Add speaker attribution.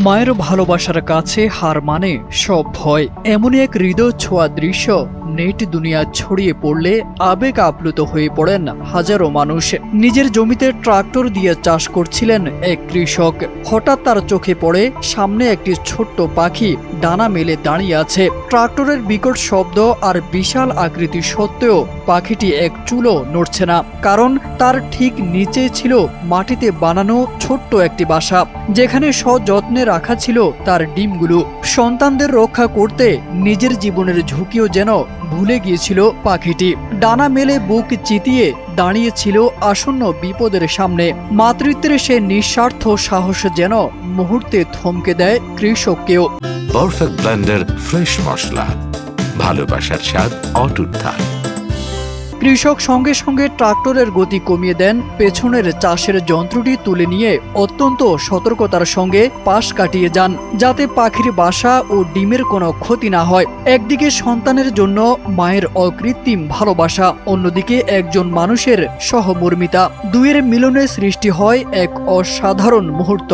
Speaker 1: মায়ের ভালোবাসার কাছে হার মানে সব ভয়। এমনই এক হৃদয় ছোঁয়া দৃশ্য নেট দুনিয়া ছড়িয়ে পড়লে আবেগ আপ্লুত হয়ে পড়েন হাজারো মানুষ। নিজের জমিতে ট্রাক্টর দিয়ে চাষ করছিলেন এক কৃষক। হঠাৎ তার চোখে পড়ে সামনে একটি ছোট্ট পাখি ডানা মেলে দাঁড়িয়ে আছে। ট্রাক্টরের বিকট শব্দ আর বিশাল আকৃতি সত্ত্বেও পাখিটি এক চুলও নড়ছে না, কারণ তার ঠিক নিচে ছিল মাটিতে বানানো ছোট্ট একটি বাসা, যেখানে সযত্নে রাখা ছিল তার ডিমগুলো। সন্তানদের রক্ষা করতে নিজের জীবনের ঝুঁকিও যেন ভুলে গিয়েছিল পাখিটি। ডানা মেলে বুক চিতিয়ে দাঁড়িয়েছিল আসন্ন বিপদের সামনে। মাতৃত্বের সে নিঃস্বার্থ সাহস যেন মুহূর্তে থমকে দেয় কৃষককেও।
Speaker 2: পারফেক্ট ব্লেন্ডের ফ্রেশ মশলা, ভালোবাসার স্বাদ অটুট থাক।
Speaker 1: কৃষক সঙ্গে সঙ্গে ট্রাক্টরের গতি কমিয়ে দেন, পেছনের চাষের যন্ত্রটি তুলে নিয়ে অত্যন্ত সতর্কতার সঙ্গে পাশ কাটিয়ে যান, যাতে পাখির বাসা ও ডিমের কোনো ক্ষতি না হয়। একদিকে সন্তানের জন্য মায়ের অকৃত্রিম ভালোবাসা, অন্যদিকে একজন মানুষের সহমর্মিতা। দুয়ের মিলনে সৃষ্টি হয় এক অসাধারণ মুহূর্ত।